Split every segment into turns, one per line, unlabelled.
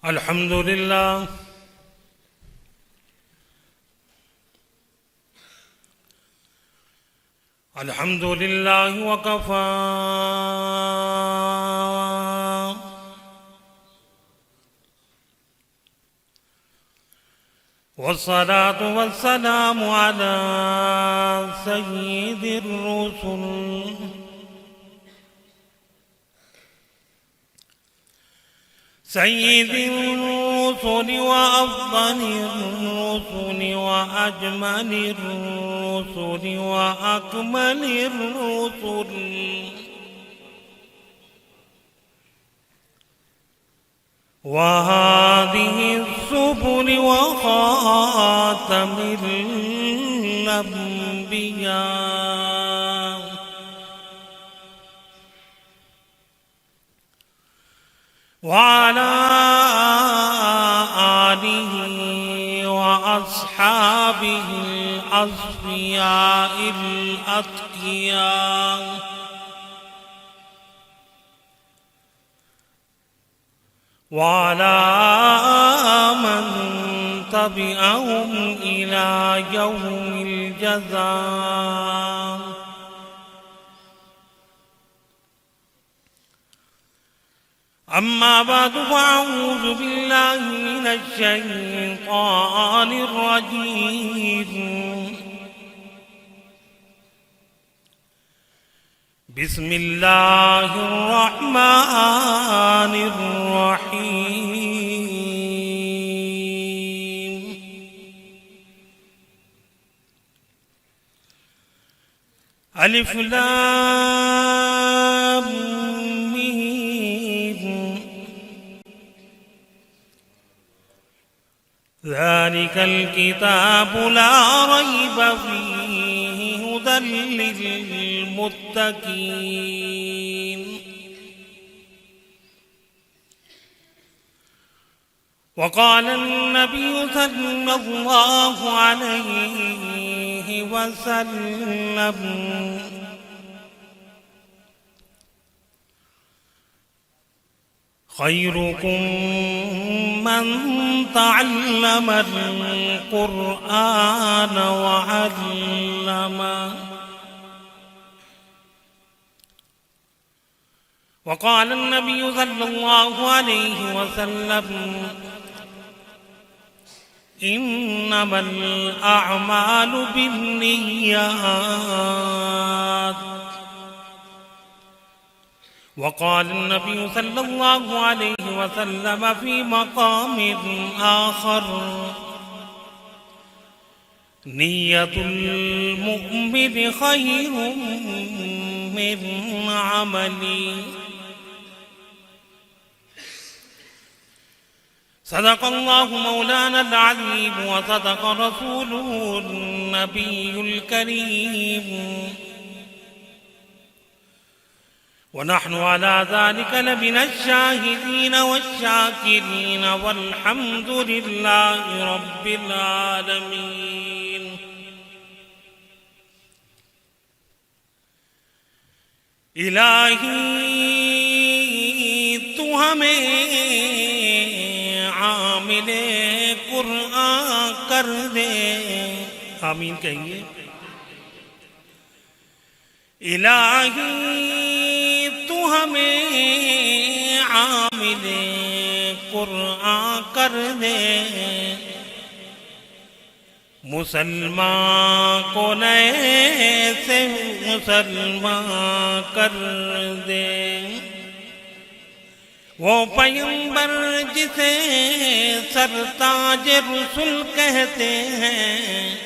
الحمد لله الحمد لله وكفى والصلاة والسلام على سيد الرسل سيد الرسل وأفضل الرسل وأجمل الرسل وأكمل الرسل وهذه السبل وخاتم الأنبياء وعلى آله وأصحابه الأصفياء الأتقياء وعلى من تبعهم إلى يوم الجزاء أما بعد فأعوذ بالله من الشيطان الرجيم بسم الله الرحمن الرحيم ألف لام ذلك الكتاب لا ريب فيه هدى للمتقين وقال النبي صلى الله عليه وسلم خيركم من تعلم القرآن وعلمه وقال النبي صلى الله عليه وسلم إنما الأعمال بالنيات وقال النبي صلى الله عليه وسلم في مقام آخر نية المؤمن خير من عمله صدق الله مولانا العظيم وصدق رسوله النبي الكريم ونحن على ذلك لمن الشاهدين والشاكرين والحمد لله رب العالمين الہی تو ہمیں عامل قرآن کر دے آمین کہیے الہی ہمیں عامل قرآن کر دے مسلمان کو نئے سے مسلمان کر دے وہ پیغمبر جسے سرتاج رسول کہتے ہیں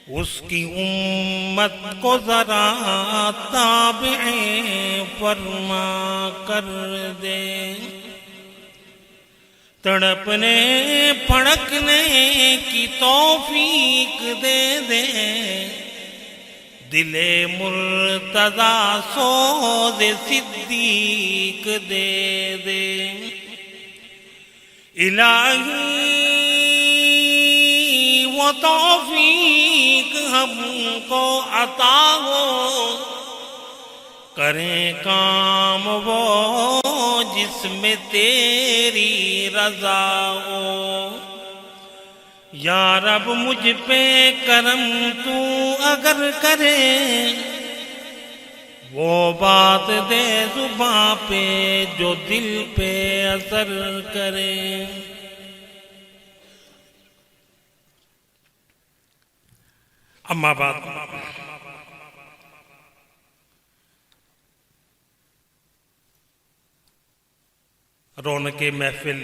اس کی امت کو ذرا تابع فرما کر دے تڑپنے پھڑکنے کی توفیق دے دے دل مرتضی سوز صدیق دے دے الہی وہ توفیق ہم کو عطا ہو کریں کام وہ جس میں تیری رضا یا رب مجھ پہ کرم تو اگر کرے وہ بات دے زباں پہ جو دل پہ اثر کرے. اما بعد رونق محفل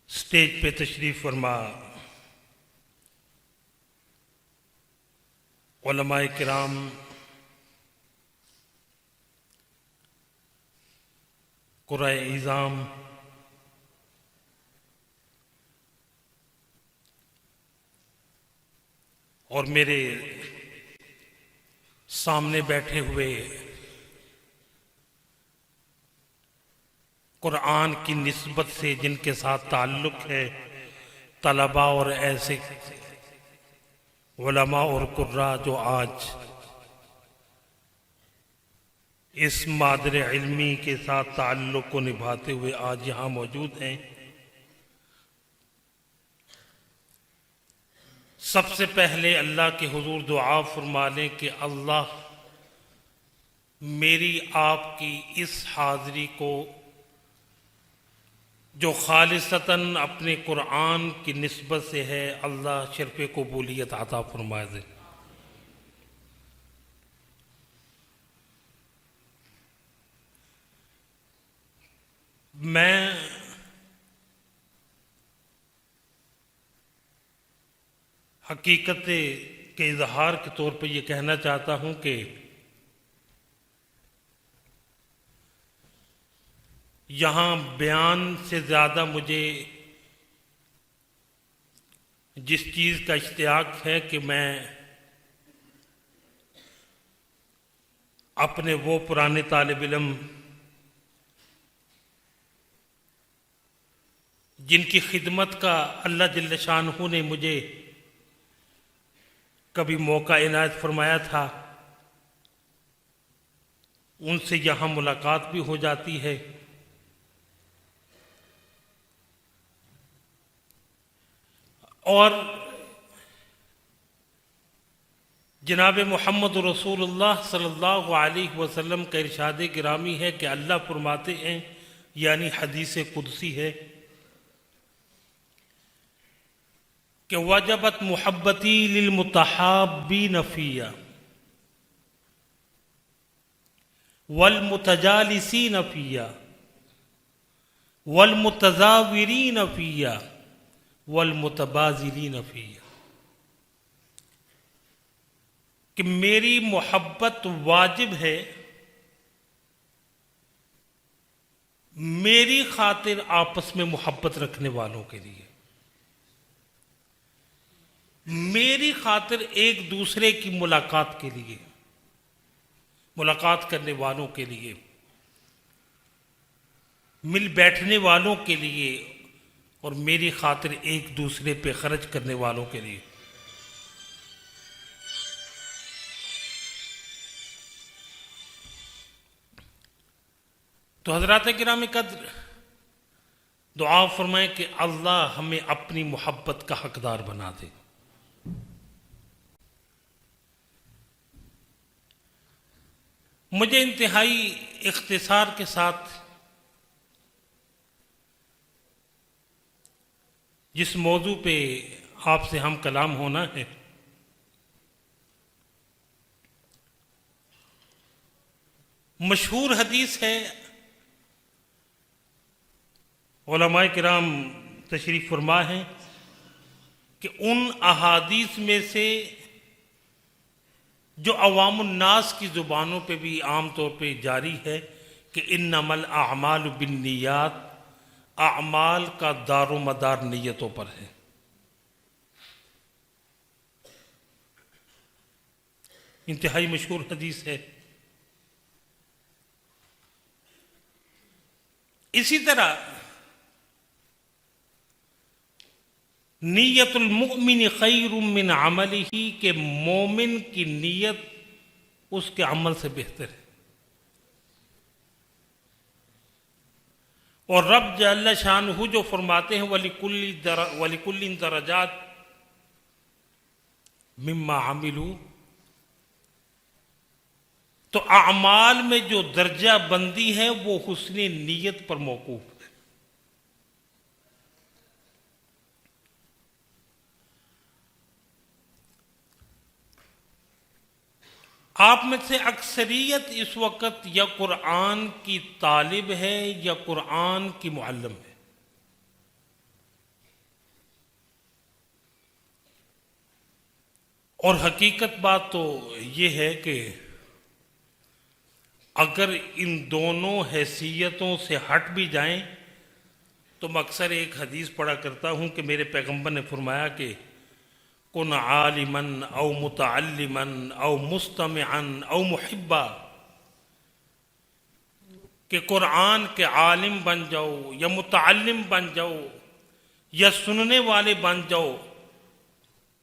سٹیج پہ تشریف فرما علماء کرام، قرائے اعظام، اور میرے سامنے بیٹھے ہوئے قرآن کی نسبت سے جن کے ساتھ تعلق ہے، طلباء اور ایسے علماء اور قراء جو آج اس مادر علمی کے ساتھ تعلق کو نبھاتے ہوئے آج یہاں موجود ہیں، سب سے پہلے اللہ کے حضور دعا فرما لیں کہ اللہ میری آپ کی اس حاضری کو جو خالصتاً اپنے قرآن کی نسبت سے ہے، اللہ شرف قبولیت عطا فرما دے. میں حقیقت کے اظہار کے طور پہ یہ کہنا چاہتا ہوں کہ یہاں بیان سے زیادہ مجھے جس چیز کا اشتیاق ہے کہ میں اپنے وہ پرانے طالب علم جن کی خدمت کا اللہ جل شانہ نے مجھے کبھی موقع عنایت فرمایا تھا، ان سے یہاں ملاقات بھی ہو جاتی ہے، اور جناب محمد رسول اللہ صلی اللہ علیہ وسلم کا ارشاد گرامی ہے کہ اللہ فرماتے ہیں، یعنی حدیث قدسی ہے کہ وجبت محبتی للمتحابین فیہ والمتجالسین فیہ والمتزاورین فیہ والمتبازلین فیہ، کہ میری محبت واجب ہے میری خاطر آپس میں محبت رکھنے والوں کے لیے، میری خاطر ایک دوسرے کی ملاقات کے لیے، ملاقات کرنے والوں کے لیے، مل بیٹھنے والوں کے لیے، اور میری خاطر ایک دوسرے پہ خرچ کرنے والوں کے لیے. تو حضرات کرام قدر، دعا فرمائیں کہ اللہ ہمیں اپنی محبت کا حقدار بنا دے. مجھے انتہائی اختصار کے ساتھ جس موضوع پہ آپ سے ہم کلام ہونا ہے، مشہور حدیث ہے، علماء کرام تشریف فرما ہیں کہ ان احادیث میں سے جو عوام الناس کی زبانوں پہ بھی عام طور پہ جاری ہے کہ انما الاعمال بالنیات، اعمال کا دار و مدار نیتوں پر ہے. انتہائی مشہور حدیث ہے. اسی طرح نیت المؤمن خیر من عملہ، کہ مومن کی نیت اس کے عمل سے بہتر ہے. اور رب جل شانہ جو فرماتے ہیں وَلِكُلٍّ دَرَجَاتٍ مِمَّا عَمِلُوا، تو اعمال میں جو درجہ بندی ہے وہ حسن نیت پر موقوف ہے۔ آپ میں سے اکثریت اس وقت یا قرآن کی طالب ہے یا قرآن کی معلم ہے۔ اور حقیقت بات تو یہ ہے کہ اگر ان دونوں حیثیتوں سے ہٹ بھی جائیں تو میں اکثر ایک حدیث پڑھا کرتا ہوں کہ میرے پیغمبر نے فرمایا کہ کن عالمن او متعلمن او مستمعن او محبا، کہ قرآن کے عالم بن جاؤ یا متعلم بن جاؤ یا سننے والے بن جاؤ،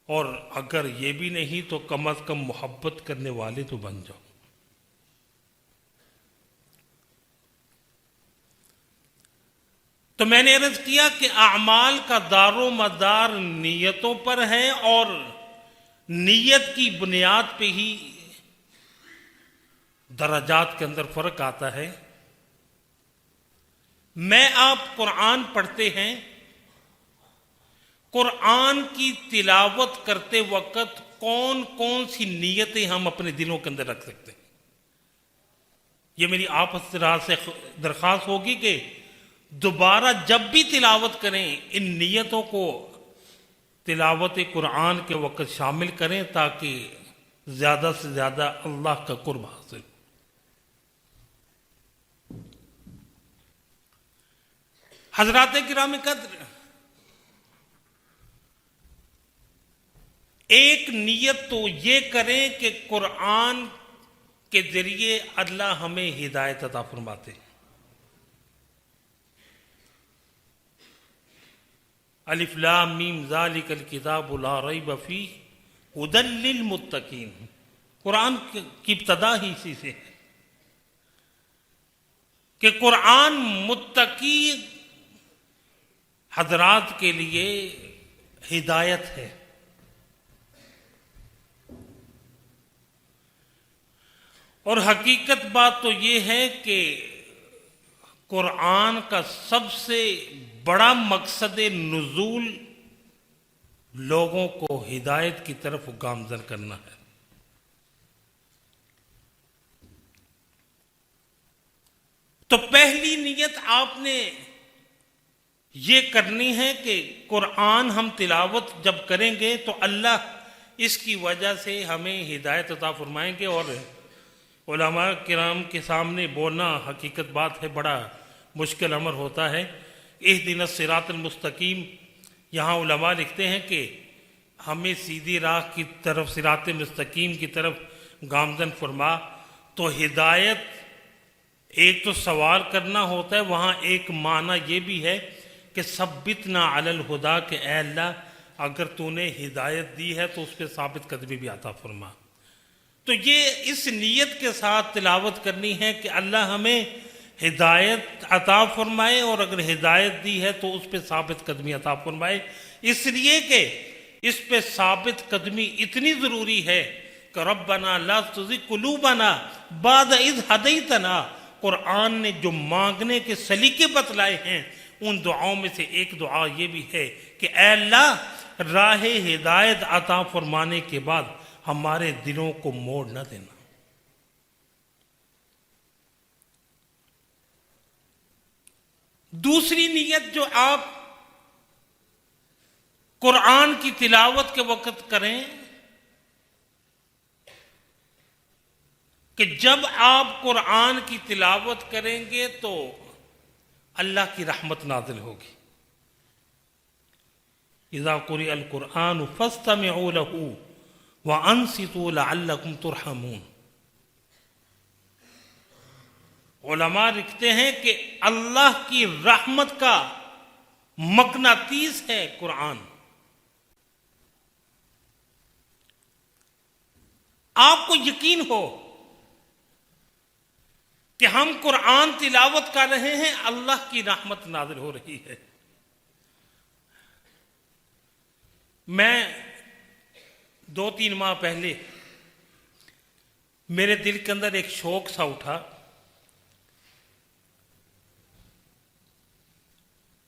اور اگر یہ بھی نہیں تو کم از کم محبت کرنے والے تو بن جاؤ۔ تو میں نے عرض کیا کہ اعمال کا دار و مدار نیتوں پر ہے، اور نیت کی بنیاد پہ ہی درجات کے اندر فرق آتا ہے۔ میں آپ قرآن پڑھتے ہیں، قرآن کی تلاوت کرتے وقت کون کون سی نیتیں ہم اپنے دلوں کے اندر رکھ سکتے ہیں؟ یہ میری آپ حضرات سے درخواست ہوگی کہ دوبارہ جب بھی تلاوت کریں ان نیتوں کو تلاوت قرآن کے وقت شامل کریں تاکہ زیادہ سے زیادہ اللہ کا قرب حاصل ہو۔ حضرات کرام قدر، ایک نیت تو یہ کریں کہ قرآن کے ذریعے اللہ ہمیں ہدایت عطا فرماتے ہیں۔ الف لام میم ذالک الکتاب لا ریب فیہ ھدی للمتقین، قرآن کی ابتدا ہی اسی سے ہے کہ قرآن متقی حضرات کے لیے ہدایت ہے۔ اور حقیقت بات تو یہ ہے کہ قرآن کا سب سے بڑا مقصد نزول لوگوں کو ہدایت کی طرف گامزن کرنا ہے۔ تو پہلی نیت آپ نے یہ کرنی ہے کہ قرآن ہم تلاوت جب کریں گے تو اللہ اس کی وجہ سے ہمیں ہدایت عطا فرمائیں گے۔ اور علماء کرام کے سامنے بولنا حقیقت بات ہے بڑا مشکل امر ہوتا ہے۔ اہدنا الصراط المستقیم، یہاں علماء لکھتے ہیں کہ ہمیں سیدھی راہ کی طرف، صراط مستقیم کی طرف گامزن فرما۔ تو ہدایت ایک تو سوال کرنا ہوتا ہے، وہاں ایک معنی یہ بھی ہے کہ ثبتنا علی الہدیٰ، کہ اے اللہ اگر تو نے ہدایت دی ہے تو اس پہ ثابت قدمی بھی عطا فرما۔ تو یہ اس نیت کے ساتھ تلاوت کرنی ہے کہ اللہ ہمیں ہدایت عطا فرمائے، اور اگر ہدایت دی ہے تو اس پہ ثابت قدمی عطا فرمائے، اس لیے کہ اس پہ ثابت قدمی اتنی ضروری ہے کہ ربنا لا تزغ قلوبنا بعد اذ ہدیتنا، قرآن نے جو مانگنے کے سلیقے بتلائے ہیں ان دعاؤں میں سے ایک دعا یہ بھی ہے کہ اے اللہ راہ ہدایت عطا فرمانے کے بعد ہمارے دلوں کو موڑ نہ دینا۔ دوسری نیت جو آپ قرآن کی تلاوت کے وقت کریں کہ جب آپ قرآن کی تلاوت کریں گے تو اللہ کی رحمت نازل ہوگی۔ اذا قرئ القرآن فاستمعوا له وانصتوا لعلکم ترحمون۔ علماء لکھتے ہیں کہ اللہ کی رحمت کا مقناطیس ہے قرآن۔ آپ کو یقین ہو کہ ہم قرآن تلاوت کر رہے ہیں، اللہ کی رحمت نازل ہو رہی ہے۔ میں 2-3 ماہ پہلے میرے دل کے اندر ایک شوق سا اٹھا،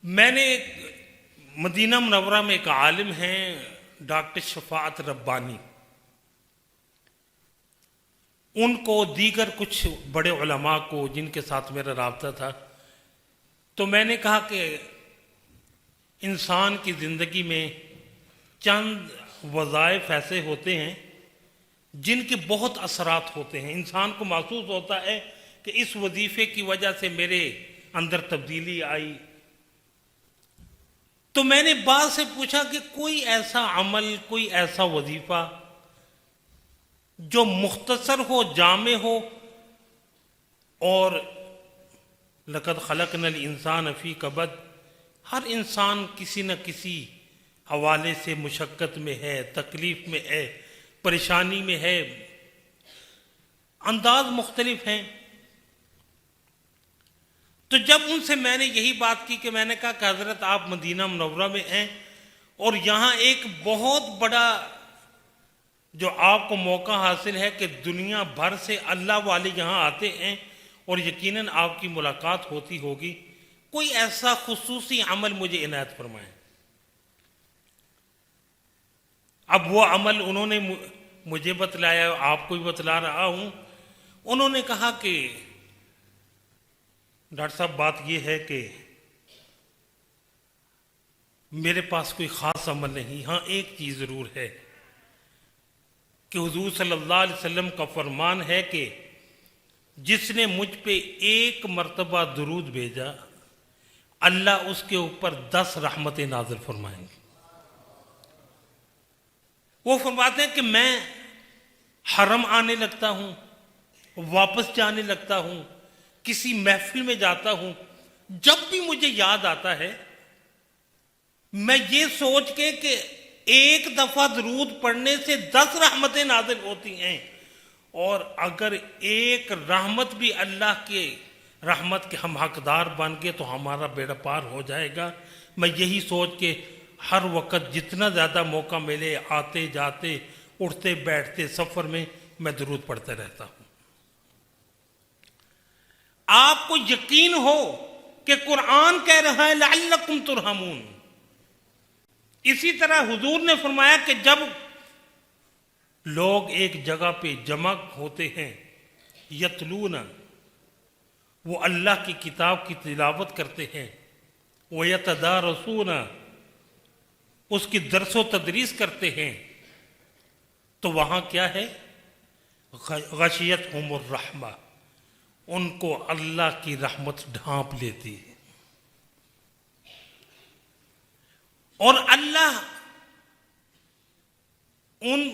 میں نے مدینہ منورہ میں ایک عالم ہیں ڈاکٹر شفاعت ربانی، ان کو دیگر کچھ بڑے علماء کو جن کے ساتھ میرا رابطہ تھا، تو میں نے کہا کہ انسان کی زندگی میں چند وظائف ایسے ہوتے ہیں جن کے بہت اثرات ہوتے ہیں، انسان کو محسوس ہوتا ہے کہ اس وظیفے کی وجہ سے میرے اندر تبدیلی آئی۔ تو میں نے بعض سے پوچھا کہ کوئی ایسا عمل، کوئی ایسا وظیفہ جو مختصر ہو، جامع ہو، اور لقد خلقنا الانسان فی کبد، ہر انسان کسی نہ کسی حوالے سے مشقت میں ہے، تکلیف میں ہے، پریشانی میں ہے، انداز مختلف ہیں۔ تو جب ان سے میں نے یہی بات کی کہ میں نے کہا کہ حضرت آپ مدینہ منورہ میں ہیں اور یہاں ایک بہت بڑا جو آپ کو موقع حاصل ہے کہ دنیا بھر سے اللہ والے یہاں آتے ہیں اور یقیناً آپ کی ملاقات ہوتی ہوگی، کوئی ایسا خصوصی عمل مجھے عنایت فرمائیں۔ اب وہ عمل انہوں نے مجھے بتلایا، آپ کو بھی بتلا رہا ہوں۔ انہوں نے کہا کہ ڈاکٹر صاحب بات یہ ہے کہ میرے پاس کوئی خاص عمل نہیں، ہاں ایک چیز ضرور ہے کہ حضور صلی اللہ علیہ وسلم کا فرمان ہے کہ جس نے مجھ پہ 1 مرتبہ درود بھیجا، اللہ اس کے اوپر 10 رحمتیں نازل فرمائیں گے۔ وہ فرماتے ہیں کہ میں حرم آنے لگتا ہوں، واپس جانے لگتا ہوں، کسی محفل میں جاتا ہوں، جب بھی مجھے یاد آتا ہے میں یہ سوچ کے کہ 1 دفعہ درود پڑھنے سے 10 رحمتیں نازل ہوتی ہیں، اور اگر 1 رحمت بھی اللہ کے رحمت کے ہم حقدار بن گئے تو ہمارا بیڑا پار ہو جائے گا۔ میں یہی سوچ کے ہر وقت جتنا زیادہ موقع ملے، آتے جاتے، اٹھتے بیٹھتے، سفر میں درود پڑھتا رہتا ہوں۔ آپ کو یقین ہو کہ قرآن کہہ رہا ہے لعلکم ترحمون۔ اسی طرح حضور نے فرمایا کہ جب لوگ ایک جگہ پہ جمع ہوتے ہیں، یتلون، وہ اللہ کی کتاب کی تلاوت کرتے ہیں، ویتدارسون، اس کی درس و تدریس کرتے ہیں، تو وہاں کیا ہے؟ غشیتہم الرحمہ، ان کو اللہ کی رحمت ڈھانپ لیتی ہے، اور اللہ ان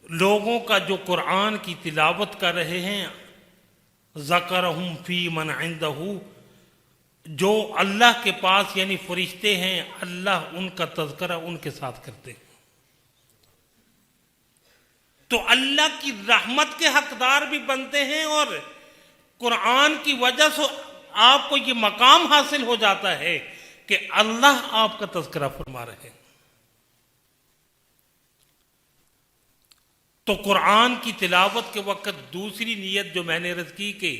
لوگوں کا جو قرآن کی تلاوت کر رہے ہیں، ذکرہم فی من عندہ، جو اللہ کے پاس یعنی فرشتے ہیں، اللہ ان کا تذکرہ ان کے ساتھ کرتے ہیں۔ تو اللہ کی رحمت کے حقدار بھی بنتے ہیں، اور قرآن کی وجہ سے آپ کو یہ مقام حاصل ہو جاتا ہے کہ اللہ آپ کا تذکرہ فرما رہے ہیں۔ تو قرآن کی تلاوت کے وقت دوسری نیت جو میں نے عرض کی کہ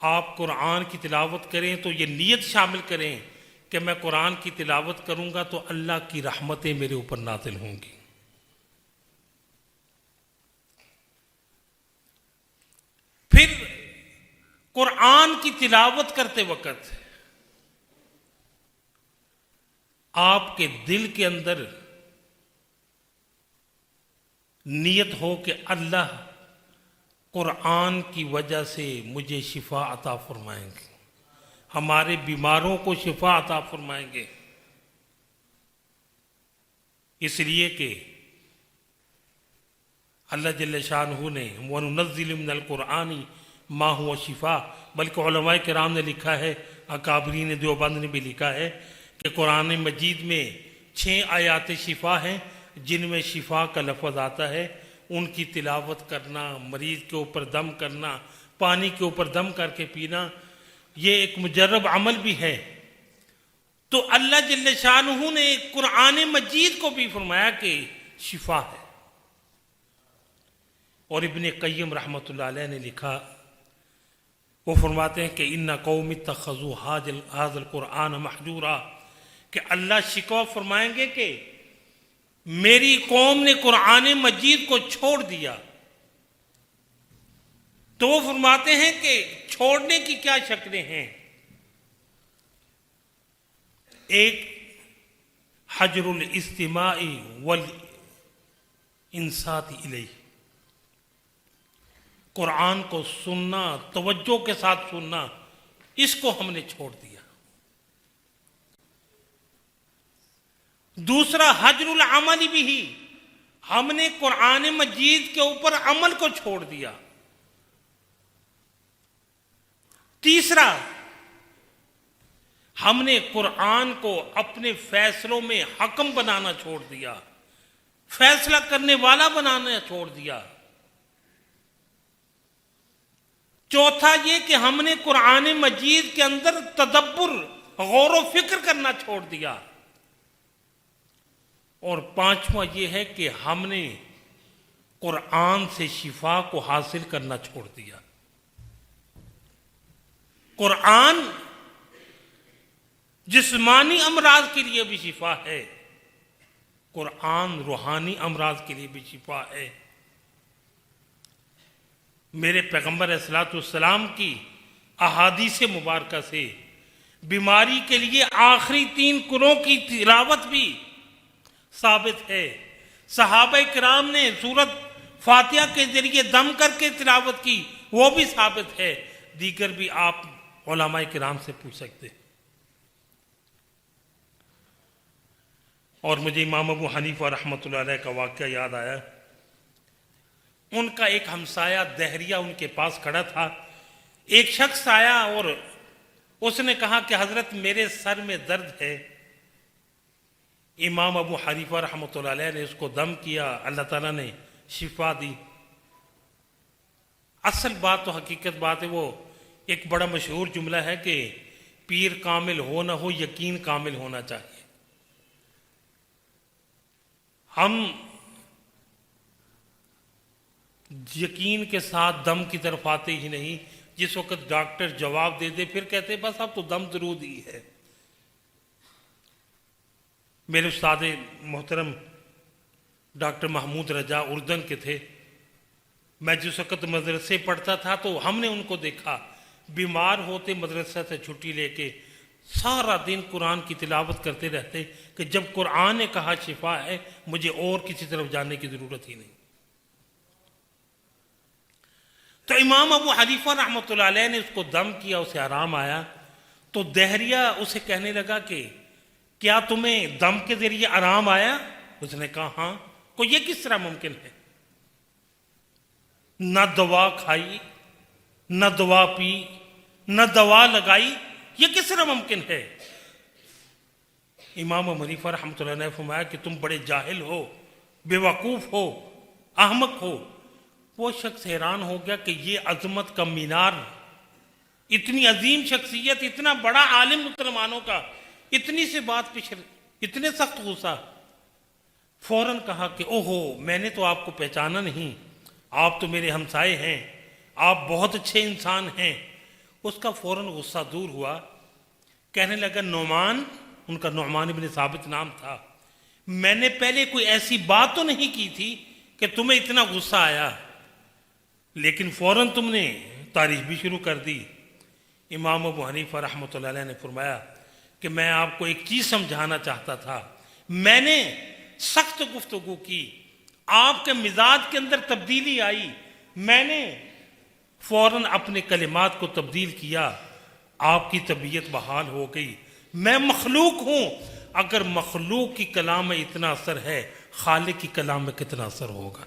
آپ قرآن کی تلاوت کریں تو یہ نیت شامل کریں کہ میں قرآن کی تلاوت کروں گا تو اللہ کی رحمتیں میرے اوپر نازل ہوں گی۔ پھر قرآن کی تلاوت کرتے وقت آپ کے دل کے اندر نیت ہو کہ اللہ قرآن کی وجہ سے مجھے شفا عطا فرمائیں گے، ہمارے بیماروں کو شفا عطا فرمائیں گے، اس لیے کہ اللہ جل شانہ نے وَنُنَزِّلُ مِنَ الْقُرْآنِ مَا هُوَ شِفَاء، بلکہ علماء کرام نے لکھا ہے، اکابرین دیوبند نے بھی لکھا ہے کہ قرآن مجید میں 6 آیات شفا ہیں جن میں شفا کا لفظ آتا ہے۔ ان کی تلاوت کرنا، مریض کے اوپر دم کرنا، پانی کے اوپر دم کر کے پینا یہ ایک مجرب عمل بھی ہے. تو اللہ جل شانہ نے قرآن مجید کو بھی فرمایا کہ شفا ہے. اور ابن قیم رحمۃ اللہ علیہ نے لکھا، وہ فرماتے ہیں کہ ان قوم اتخذوا ھذا القرآن مہجورا، کہ اللہ شکوہ فرمائیں گے کہ میری قوم نے قرآن مجید کو چھوڑ دیا. تو وہ فرماتے ہیں کہ چھوڑنے کی کیا شکلیں ہیں. ایک حجر الاستماع والانصات الیہ، قرآن کو سننا، توجہ کے ساتھ سننا، اس کو ہم نے چھوڑ دیا. دوسرا حجر العمل بھی، ہم نے قرآن مجید کے اوپر عمل کو چھوڑ دیا. تیسرا، ہم نے قرآن کو اپنے فیصلوں میں حکم بنانا چھوڑ دیا، فیصلہ کرنے والا بنانا چھوڑ دیا. چوتھا یہ کہ ہم نے قرآن مجید کے اندر تدبر، غور و فکر کرنا چھوڑ دیا. اور پانچواں یہ ہے کہ ہم نے قرآن سے شفا کو حاصل کرنا چھوڑ دیا. قرآن جسمانی امراض کے لیے بھی شفا ہے، قرآن روحانی امراض کے لیے بھی شفا ہے. میرے پیغمبر علیہ الصلوۃ والسلام کی احادیث مبارکہ سے بیماری کے لیے آخری 3 قرؤں کی تلاوت بھی ثابت ہے. صحابہ کرام نے سورت فاتحہ کے ذریعے دم کر کے تلاوت کی، وہ بھی ثابت ہے. دیگر بھی آپ علماء کرام سے پوچھ سکتے. اور مجھے امام ابو حنیفہ رحمۃ اللہ علیہ کا واقعہ یاد آیا. ان کا ایک ہمسایہ دہریہ ان کے پاس کھڑا تھا. ایک شخص آیا اور اس نے کہا کہ حضرت میرے سر میں درد ہے. امام ابو حنیفہ رحمۃ اللہ علیہ نے اس کو دم کیا، اللہ تعالیٰ نے شفا دی. اصل بات تو حقیقت بات ہے، وہ ایک بڑا مشہور جملہ ہے کہ پیر کامل ہو نہ ہو، یقین کامل ہونا چاہیے. ہم یقین کے ساتھ دم کی طرف آتے ہی نہیں. جس وقت ڈاکٹر جواب دے دے پھر کہتے بس اب تو دم ضرور ہی ہے. میرے استاد محترم ڈاکٹر محمود رجا اردن کے تھے. میں جس وقت مدرسے پڑھتا تھا تو ہم نے ان کو دیکھا بیمار ہوتے مدرسہ سے چھٹی لے کے سارا دن قرآن کی تلاوت کرتے رہتے کہ جب قرآن نے کہا شفا ہے مجھے اور کسی طرف جانے کی ضرورت ہی نہیں. تو امام ابو حنیفہ رحمۃ اللہ علیہ نے اس کو دم کیا، اسے آرام آیا. تو دہریہ اسے کہنے لگا کہ کیا تمہیں دم کے ذریعے آرام آیا؟ اس نے کہا ہاں. کو یہ کس طرح ممکن ہے؟ نہ دوا کھائی، نہ دوا پی، نہ دوا لگائی، یہ کس طرح ممکن ہے؟ امام ابو حنیفہ رحمۃ اللہ نے فرمایا کہ تم بڑے جاہل ہو، بے وقوف ہو، احمق ہو. وہ شخص حیران ہو گیا کہ یہ عظمت کا مینار، اتنی عظیم شخصیت، اتنا بڑا عالم مسلمانوں کا، اتنی سی بات پہ اتنے سخت غصہ. فوراً کہا کہ اوہو میں نے تو آپ کو پہچانا نہیں، آپ تو میرے ہمسائے ہیں، آپ بہت اچھے انسان ہیں. اس کا فوراً غصہ دور ہوا. کہنے لگا نعمان، ان کا نعمان ابن ثابت نام تھا، میں نے پہلے کوئی ایسی بات تو نہیں کی تھی کہ تمہیں اتنا غصہ آیا، لیکن فوراً تم نے تعریف بھی شروع کر دی. امام ابو حنیفہ رحمۃ اللہ علیہ نے فرمایا کہ میں آپ کو ایک چیز سمجھانا چاہتا تھا. میں نے سخت گفتگو کی، آپ کے مزاج کے اندر تبدیلی آئی، میں نے فوراً اپنے کلمات کو تبدیل کیا، آپ کی طبیعت بحال ہو گئی. میں مخلوق ہوں، اگر مخلوق کی کلام میں اتنا اثر ہے، خالق کی کلام میں کتنا اثر ہوگا.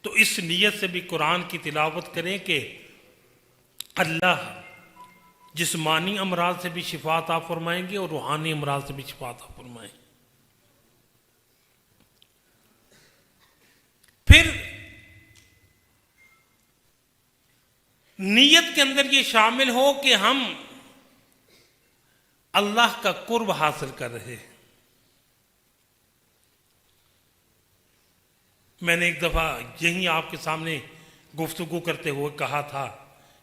تو اس نیت سے بھی قرآن کی تلاوت کریں کہ اللہ جسمانی امراض سے بھی شفا عطا فرمائیں گے اور روحانی امراض سے بھی شفا عطا فرمائیں گے. پھر نیت کے اندر یہ شامل ہو کہ ہم اللہ کا قرب حاصل کر رہے ہیں۔ میں نے ایک دفعہ یہیں آپ کے سامنے گفتگو کرتے ہوئے کہا تھا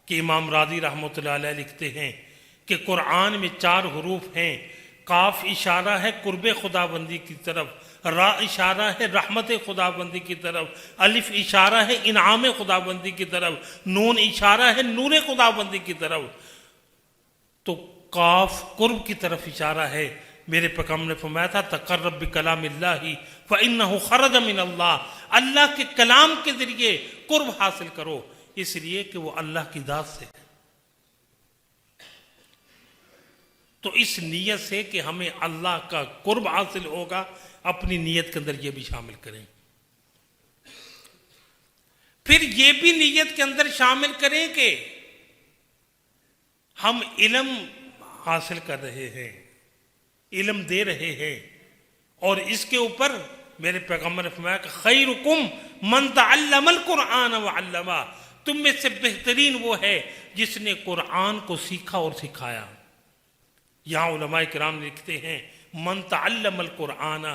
کہ امام راضی رحمۃ اللہ علیہ لکھتے ہیں کہ قرآن میں 4 حروف ہیں۔ قاف اشارہ ہے قرب خدا بندی کی طرف، را اشارہ ہے رحمت خدا بندی کی طرف، الف اشارہ ہے انعام خدا بندی کی طرف، نون اشارہ ہے نور خدا بندی کی طرف۔ تو قاف قرب کی طرف اشارہ ہے۔ میرے پیغمبر نے فرمایا تھا تقرب بکلام اللہ فإنہ خرج من اللہ، اللہ کے کلام کے ذریعے قرب حاصل کرو، اس لیے کہ وہ اللہ کی ذات سے ہے۔ تو اس نیت سے کہ ہمیں اللہ کا قرب حاصل ہوگا، اپنی نیت کے اندر یہ بھی شامل کریں۔ پھر یہ بھی نیت کے اندر شامل کریں کہ ہم علم حاصل کر رہے ہیں، علم دے رہے ہیں، اور اس کے اوپر میرے پیغمبر نے فرمایا کہ خیرکم من تعلم القرآن وعلمہ، تم میں سے بہترین وہ ہے جس نے قرآن کو سیکھا اور سکھایا۔ یہاں علماء کرام لکھتے ہیں من تعلم القرآن،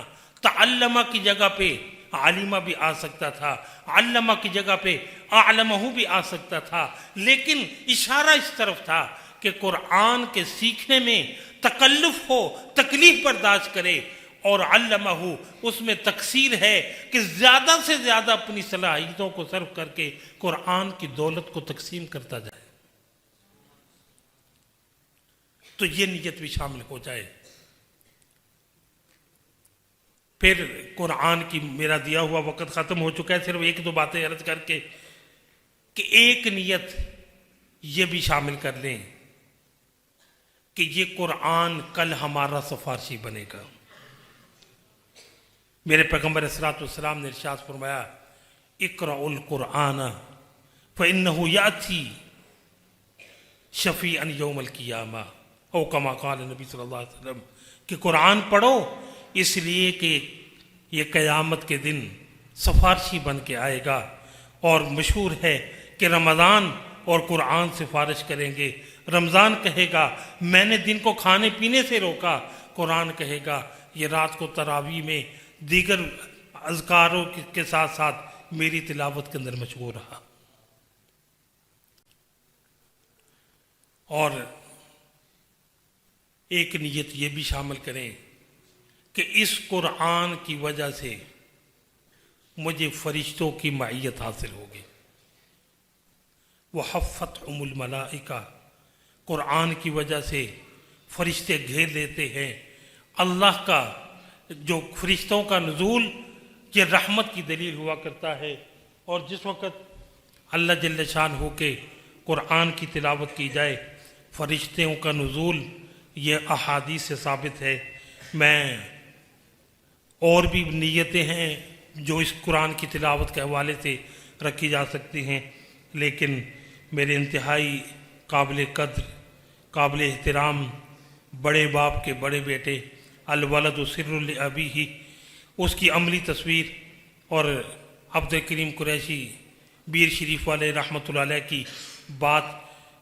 تعلمہ کی جگہ پہ عالمہ بھی آ سکتا تھا، علمہ کی جگہ پہ اعلمہ بھی آ سکتا تھا، لیکن اشارہ اس طرف تھا کہ قرآن کے سیکھنے میں تکلف ہو، تکلیف برداشت کرے، اور علمہ اس میں تقصیر ہے کہ زیادہ سے زیادہ اپنی صلاحیتوں کو صرف کر کے قرآن کی دولت کو تقسیم کرتا جائے۔ تو یہ نیت بھی شامل ہو جائے۔ پھر قرآن کی میرا دیا ہوا وقت ختم ہو چکا ہے، صرف 1-2 باتیں عرض کر کے کہ ایک نیت یہ بھی شامل کر لیں کہ یہ قرآن کل ہمارا سفارشی بنے گا۔ میرے پیغمبر صلی اللہ علیہ وسلم نے ارشاد فرمایا اقرأوا القرآن فإنه یأتی شفیعا یوم القیامہ، او کما قال نبی صلی اللہ علیہ وسلم، کہ قرآن پڑھو اس لیے کہ یہ قیامت کے دن سفارشی بن کے آئے گا۔ اور مشہور ہے کہ رمضان اور قرآن سفارش کریں گے۔ رمضان کہے گا میں نے دن کو کھانے پینے سے روکا، قرآن کہے گا یہ رات کو تراویح میں دیگر اذکاروں کے ساتھ ساتھ میری تلاوت کے اندر مشغول رہا۔ اور ایک نیت یہ بھی شامل کریں کہ اس قرآن کی وجہ سے مجھے فرشتوں کی معیت حاصل ہوگی۔ وَحَفَّتْهُمُ الْمَلَائِکَةُ، قرآن کی وجہ سے فرشتے گھیر لیتے ہیں۔ اللہ کا جو فرشتوں کا نزول یہ رحمت کی دلیل ہوا کرتا ہے، اور جس وقت اللہ جل شان ہو کے قرآن کی تلاوت کی جائے فرشتوں کا نزول یہ احادیث سے ثابت ہے۔ میں اور بھی نیتیں ہیں جو اس قرآن کی تلاوت کے حوالے سے رکھی جا سکتی ہیں، لیکن میرے انتہائی قابل قدر، قابل احترام بڑے باپ کے بڑے بیٹے الولد سر لابیہ، اس کی عملی تصویر، اور عبد الکریم قریشی بیر شریف والے رحمۃ اللہ علیہ کی بات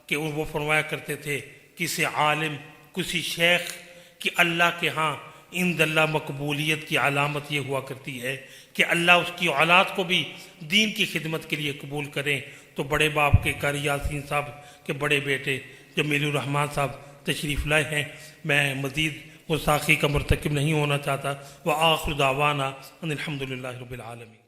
کہ وہ فرمایا کرتے تھے کسی عالم، کسی شیخ کی اللہ کے ہاں عند اللہ مقبولیت کی علامت یہ ہوا کرتی ہے کہ اللہ اس کی اولاد کو بھی دین کی خدمت کے لیے قبول کریں۔ تو بڑے باپ کے قاری یاسین صاحب کے بڑے بیٹے جمیل الرحمان صاحب تشریف لائے ہیں۔ میں مزید گستاخی کا مرتکب نہیں ہونا چاہتا۔ وآخر دعوانا ان الحمد للہ رب العالمین۔